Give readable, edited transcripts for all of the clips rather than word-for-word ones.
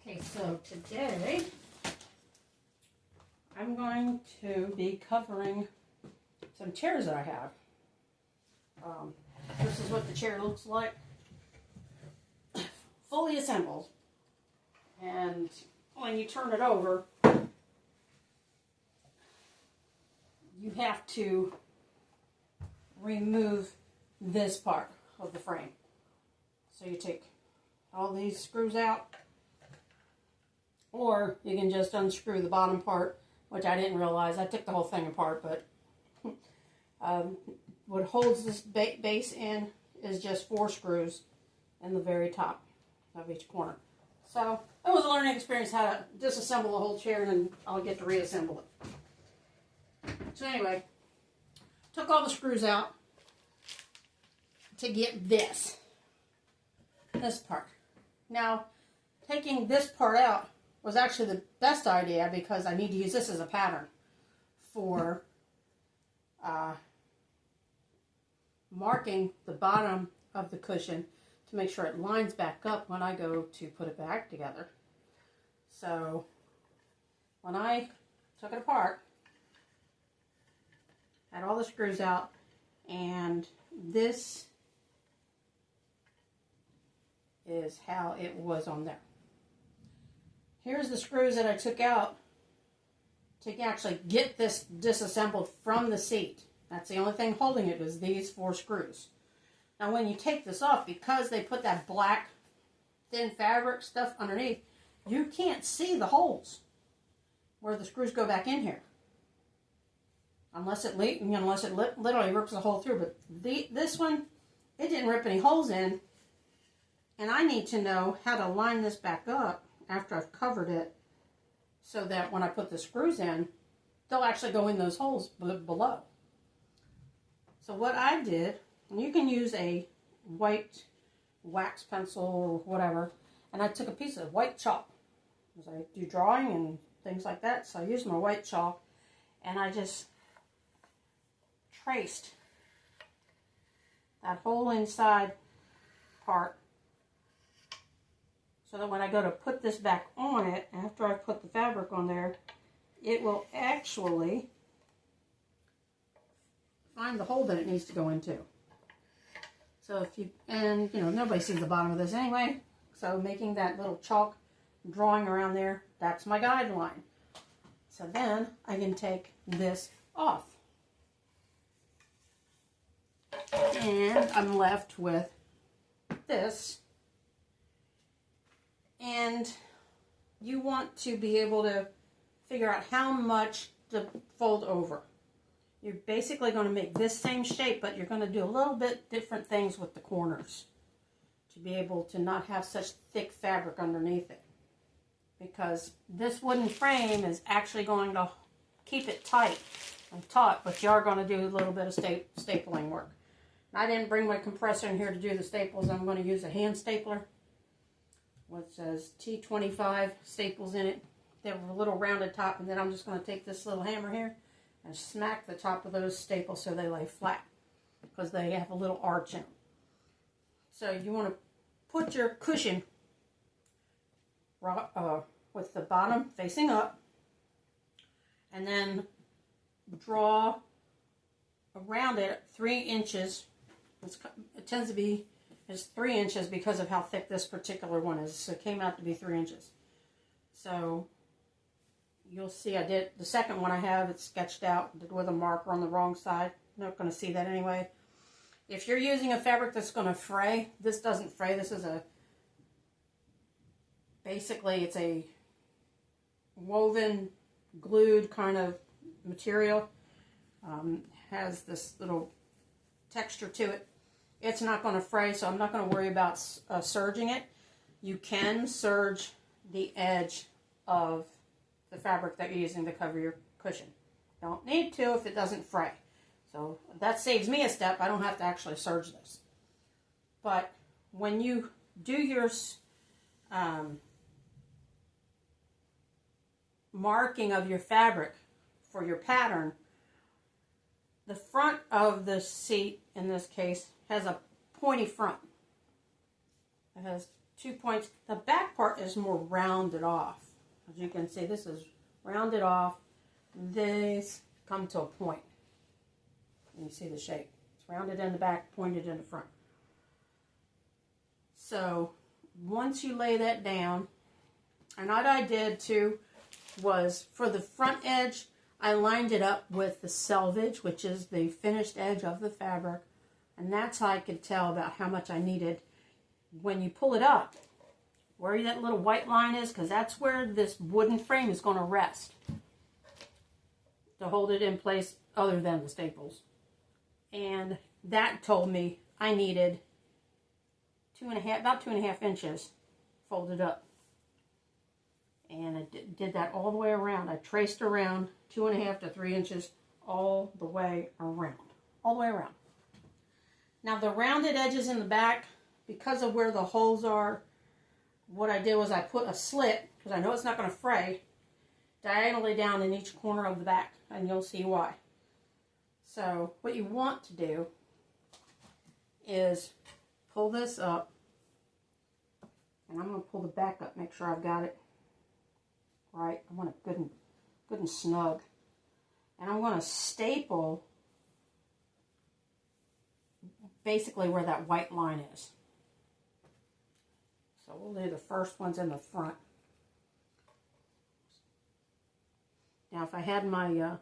Okay, so today I'm going to be covering some chairs that I have. This is what the chair looks like, fully assembled. And when you turn it over, you have to remove this part of the frame. So you take all these screws out, or you can just unscrew the bottom part, which I didn't realize. I took the whole thing apart, but what holds this base in is just 4 screws in the very top of each corner. So it was a learning experience how to disassemble the whole chair, and then I'll get to reassemble it. So anyway, took all the screws out to get this part. Now, taking this part out was actually the best idea because I need to use this as a pattern for marking the bottom of the cushion to make sure it lines back up when I go to put it back together. So when I took it apart, had all the screws out, and this is how it was on there. Here's the screws that I took out to actually get this disassembled from the seat. That's the only thing holding it, is these 4 screws. Now when you take this off, because they put that black thin fabric stuff underneath, you can't see the holes where the screws go back in here. Unless it literally rips the hole through. But this one, it didn't rip any holes in. And I need to know how to line this back up after I've covered it, so that when I put the screws in, they'll actually go in those holes below. So what I did, and you can use a white wax pencil or whatever, and I took a piece of white chalk, because I do drawing and things like that, so I used my white chalk, and I just traced that whole inside part, so that when I go to put this back on it, after I put the fabric on there, it will actually find the hole that it needs to go into. So if you, and you know, nobody sees the bottom of this anyway, so making that little chalk drawing around there, that's my guideline. So then I can take this off. And I'm left with this. And you want to be able to figure out how much to fold over. You're basically going to make this same shape, but you're going to do a little bit different things with the corners to be able to not have such thick fabric underneath it. Because this wooden frame is actually going to keep it tight and taut, but you are going to do a little bit of stapling work. I didn't bring my compressor in here to do the staples. I'm going to use a hand stapler, which says T25 staples in it. They have a little rounded top, and then I'm just going to take this little hammer here and smack the top of those staples so they lay flat, because they have a little arch in them. So you want to put your cushion with the bottom facing up, and then draw around it 3 inches. It tends to be is 3 inches because of how thick this particular one is. So it came out to be 3 inches. So you'll see I did the second one I have it sketched out with a marker on the wrong side. You're not going to see that anyway. If you're using a fabric that's going to fray, this doesn't fray. This is basically it's a woven, glued kind of material. Has this little texture to it. It's not going to fray, so I'm not going to worry about serging it. You can serge the edge of the fabric that you're using to cover your cushion. Don't need to if it doesn't fray. So that saves me a step. I don't have to actually serge this. But when you do your marking of your fabric for your pattern, the front of the seat, in this case, has a pointy front. It has 2 points. The back part is more rounded off. As you can see, this is rounded off. These come to a point. And you see the shape. It's rounded in the back, pointed in the front. So once you lay that down, and what I did too was for the front edge, I lined it up with the selvage, which is the finished edge of the fabric. And that's how I could tell about how much I needed. When you pull it up, where that little white line is, because that's where this wooden frame is going to rest to hold it in place other than the staples. And that told me I needed about 2.5 inches folded up. And I did that all the way around. I traced around 2.5 to 3 inches all the way around. All the way around. Now the rounded edges in the back, because of where the holes are, what I did was I put a slit, because I know it's not going to fray, diagonally down in each corner of the back, and you'll see why. So what you want to do is pull this up, and I'm going to pull the back up, make sure I've got it right. I want it good and snug. And I'm going to staple basically where that white line is. So we'll do the first ones in the front. Now if I had my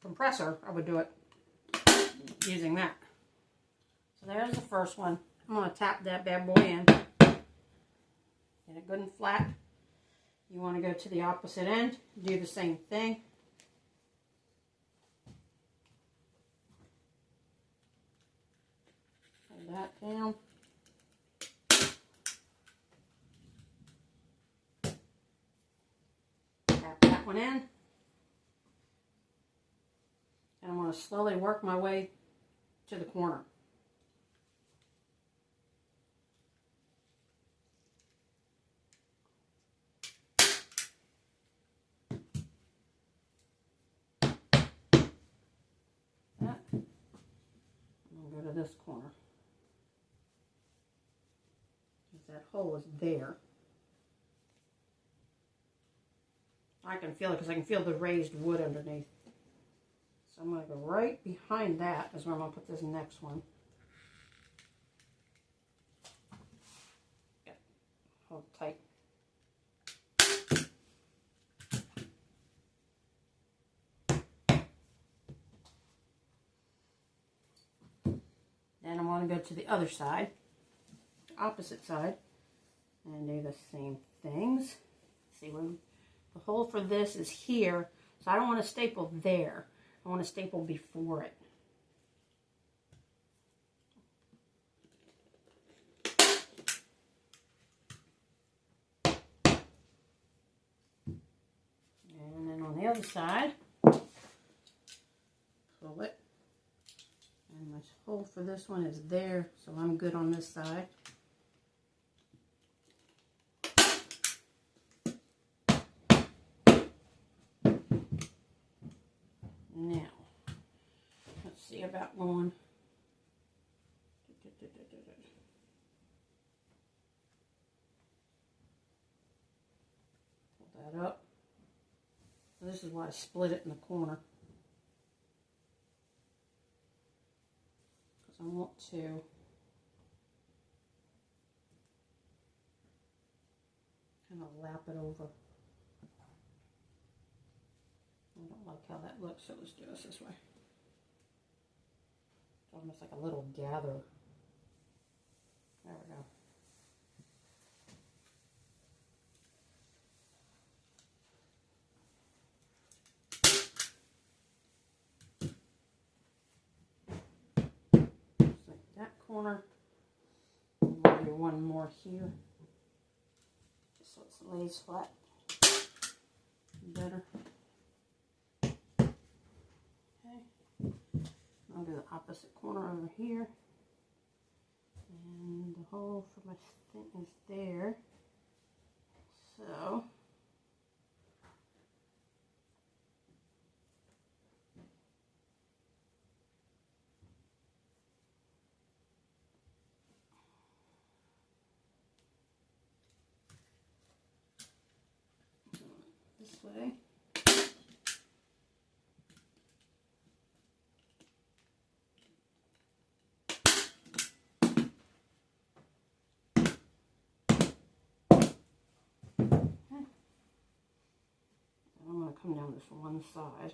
compressor, I would do it using that. So there's the first one. I'm going to tap that bad boy in. Get it good and flat. You want to go to the opposite end, do the same thing. Hold that down. Tap that one in. And I'm going to slowly work my way to the corner. Go to this corner. That hole is there. I can feel it because I can feel the raised wood underneath. So I'm going to go right behind that is where I'm going to put this next one. Yeah. Hold tight. Then I'm going to go to the other side, opposite side, and do the same things. See where the hole for this is here, so I don't want to staple there. I want to staple before it. And then on the other side, pull it. And my hole for this one is there, so I'm good on this side. Now, let's see about going. Pull that up. So this is why I split it in the corner. I want to kind of lap it over. I don't like how that looks, so let's do this way. It's almost like a little gather. There we go. Corner. We'll do one more here, just so it lays flat better. Okay, I'll do the opposite corner over here, and the hole for my thing is there. So way. I'm going to come down this one side.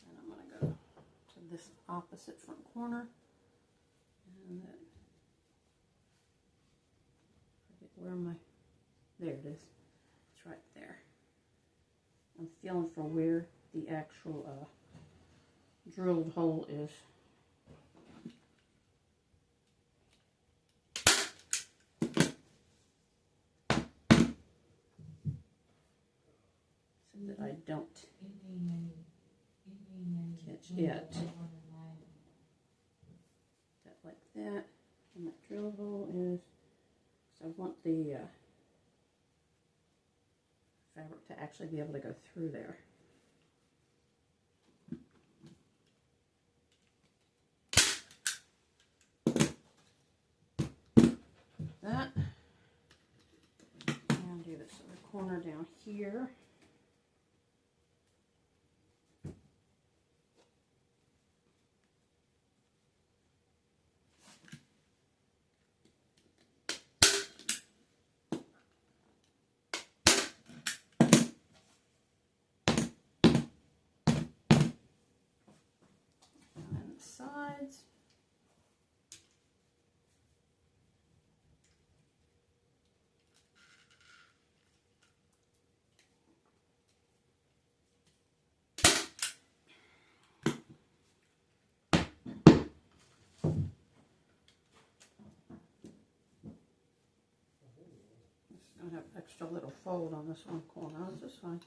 And I'm going to go to this opposite front corner. And then, forget where my, there it is. It's right there. I'm feeling for where the actual drilled hole is. So that I don't catch it. That like that. And that drill hole is, so I want the fabric to actually be able to go through there. That. And do this other corner down here. Sides. It's going to have extra little fold on this one corner. This is fine.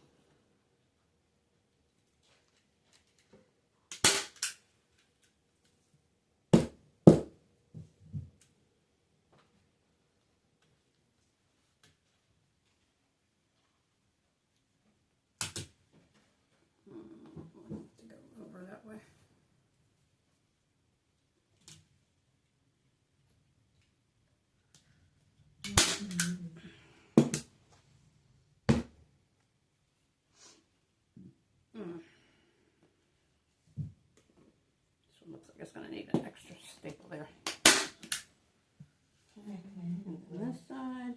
To go over that way. This one looks like it's going to need an extra staple there. Okay. And then this side.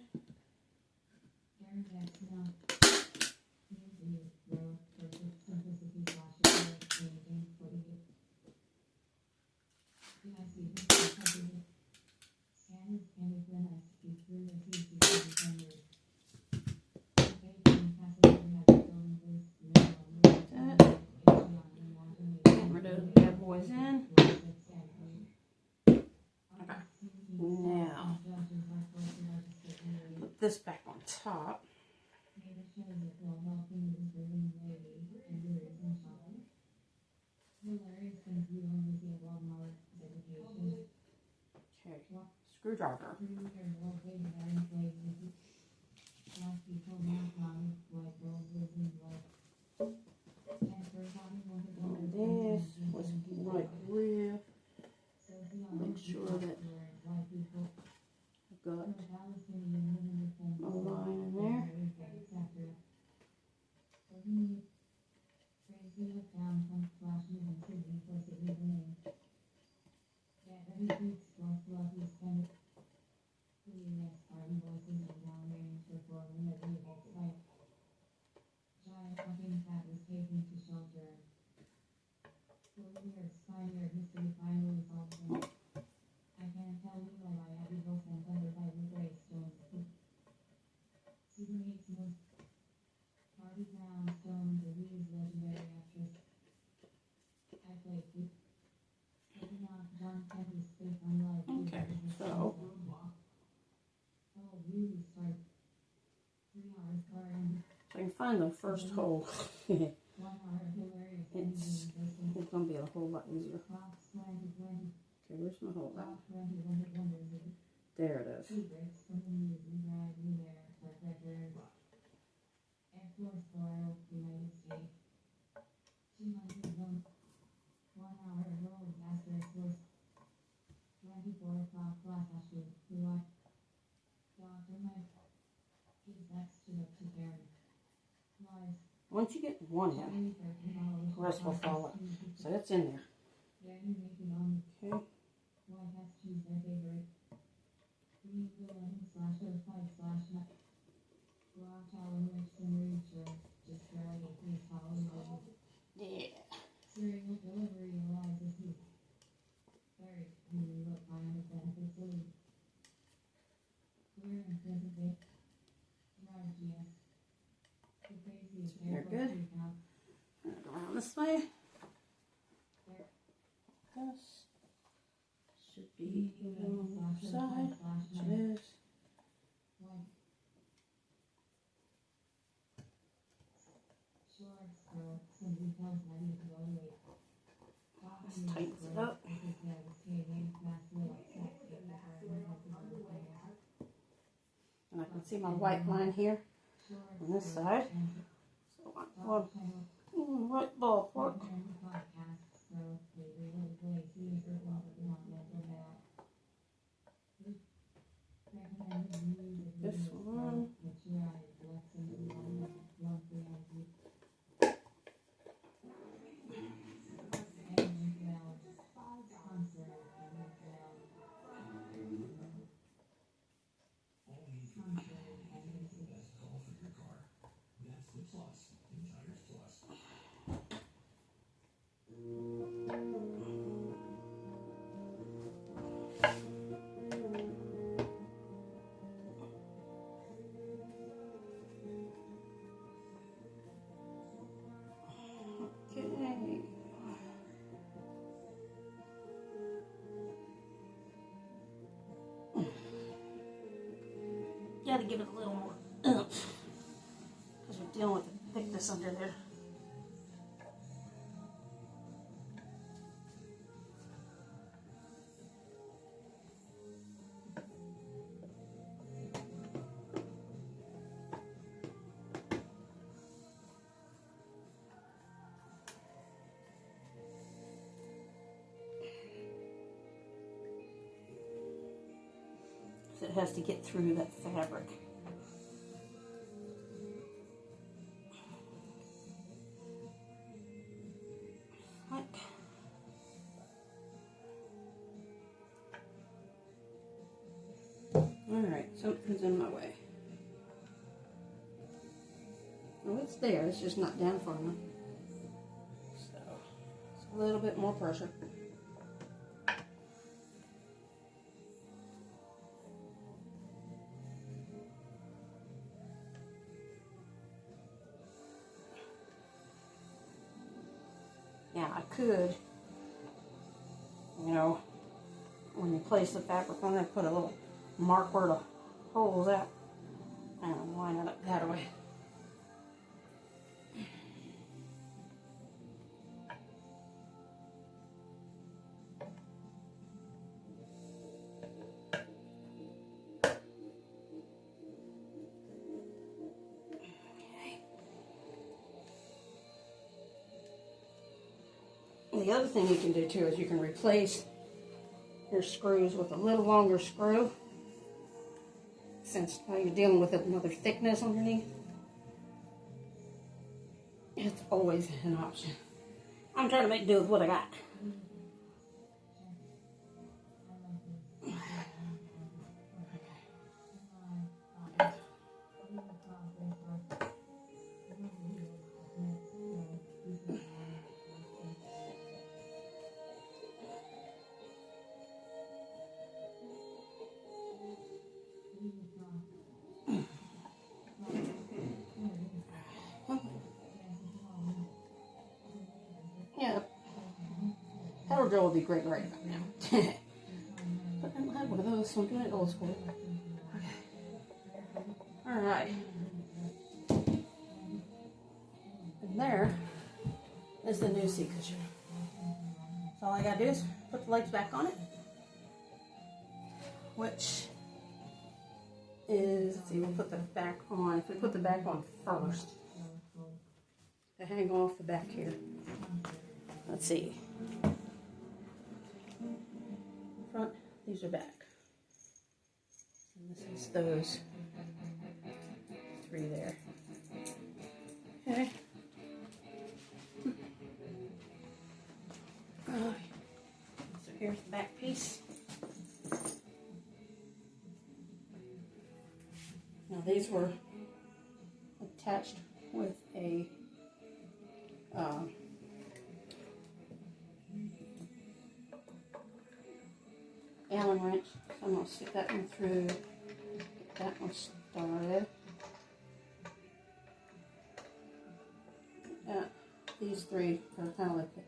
Hammer those bad boys in. Okay. Now, put this back on top. Okay, screwdriver. And this was right real. Make sure that I've got a line in there. Okay, so I can find the first hole. it's going to be a whole lot easier. Okay, where's my hole at? There it is. Once you get one in, the rest will follow. So it's in there. Okay. Yeah. They're good. Around this way. This should be even on the other side, which it is. This tightens it up. And I can see my white line here on this side. So white ballpark. This one. You gotta give it a little more oomph because you're dealing with the thickness under there. It has to get through that fabric. Like. Alright, something's in my way. Well, it's there, it's just not down far enough. So, it's a little bit more pressure. Now I could, you know, when you place the fabric on there, put a little mark where the hole's at and line it up that way. The other thing you can do too is you can replace your screws with a little longer screw, since now you're dealing with another thickness underneath. It's always an option. I'm trying to make do with what I got. Yeah, powder drill would be great right about now. But I don't have one of those, so I'm doing it old school. Okay. Alright. And there is the new seat cushion. So all I gotta do is put the legs back on it. Which is, let's see, we'll put the back on. If we put the back on first, to hang off the back here. Let's see. front, these are back. And this is those 3 there. Okay. So here's the back piece. Now these were attached with a Allen wrench. So I'm going to stick that one through, get that one started. These 3 are kind of like the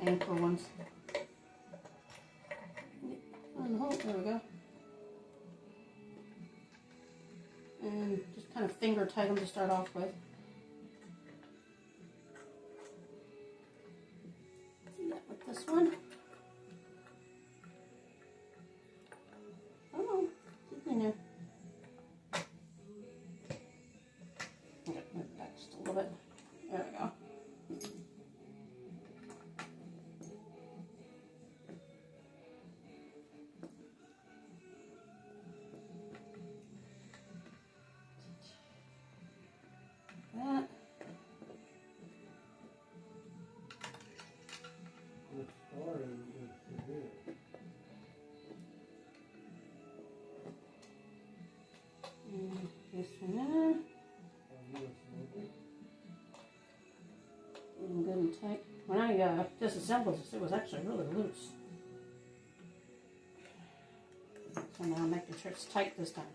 anchor ones. Oh, there we go. And just kind of finger tight them to start off with. Do that with this one. Oh, keep in there. Okay, move it back just a little bit. There we go. That. And this one there. Getting good and tight. When I disassembled this, it was actually really loose. So now I'm making sure it's tight this time.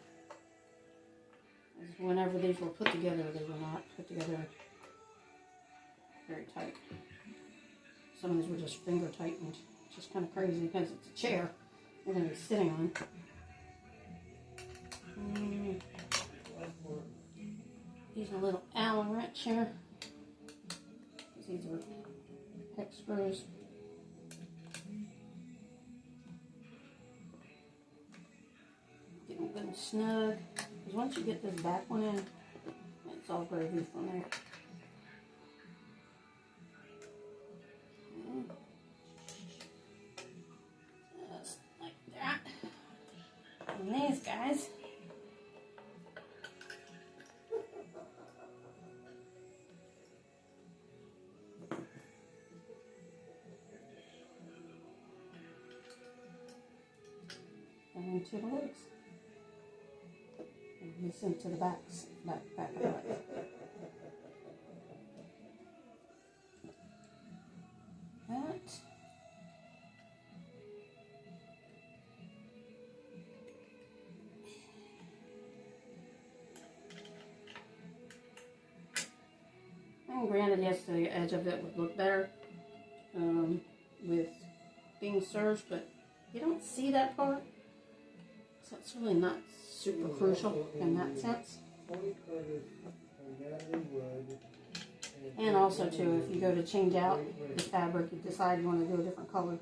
Whenever these were put together, they were not put together very tight. Some of these were just finger tightened, which is kind of crazy because it's a chair you're going to be sitting on. Use a little Allen wrench here. These are hex screws. Get them good and snug. Because once you get this back one in, it's all gravy from there. Just like that. And these guys. And into the legs. And this into the backs, back of the legs. That. And granted, yes, the edge of it would look better with being serged, but you don't see that part. So it's really not super crucial in that sense. And also too, if you go to change out the fabric, you decide you want to do a different color,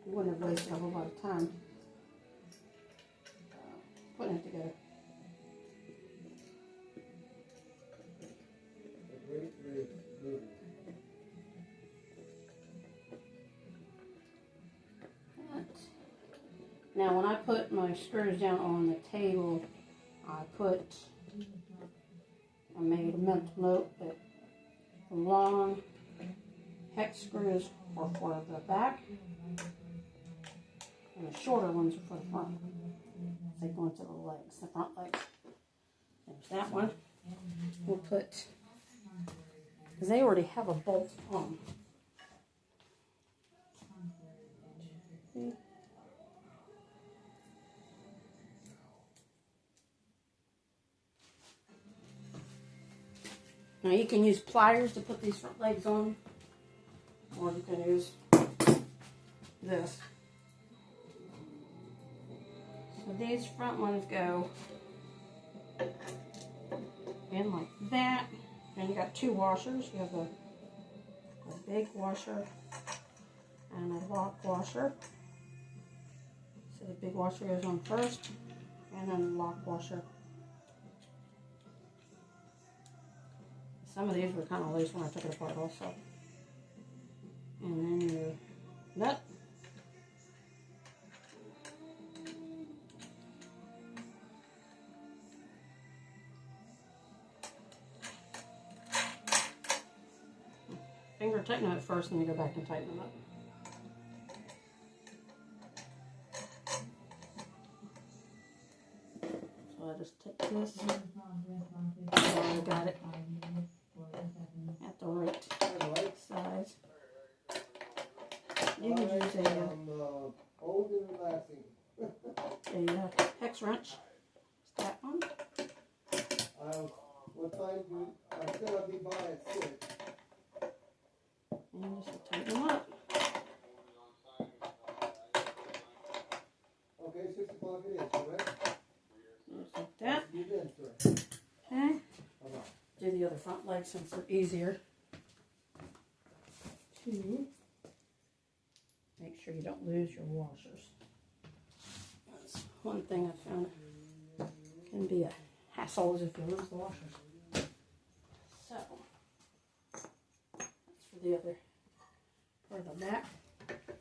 you wouldn't have wasted a whole lot of time putting it together. Now when I put my screws down on the table, I made a mental note that the long hex screws are for the back and the shorter ones are for the front. They go into the legs, the front legs. There's that one. We'll put, because they already have a bolt on. See? Now you can use pliers to put these front legs on, or you can use this. So these front ones go in like that. And you got 2 washers. You have a big washer and a lock washer. So the big washer goes on first, and then the lock washer. Some of these were kind of loose when I took it apart also. And then your nut. finger, tighten it first, and then you go back and tighten them up. So I just take this. Oh, I got it at the right size. You could use a hex wrench. That one. What time do I said I'd be by at 6. And just tighten them up. Okay, 6 o'clock it is, correct? Just like that. You did, sir. Okay. Do the other front leg since they're easier. 2. Make sure you don't lose your washers. That's one thing I found can be a hassle is if you lose the washers. So, that's for the other part of the back.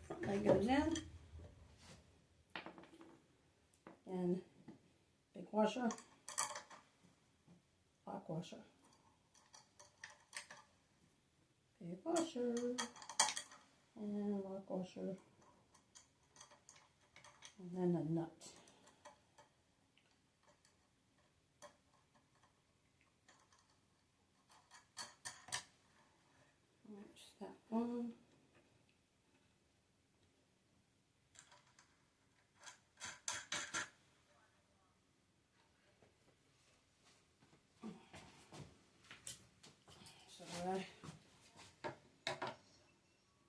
Front leg goes in. And big washer, lock washer, big washer, and lock washer, and then a nut. There's that one.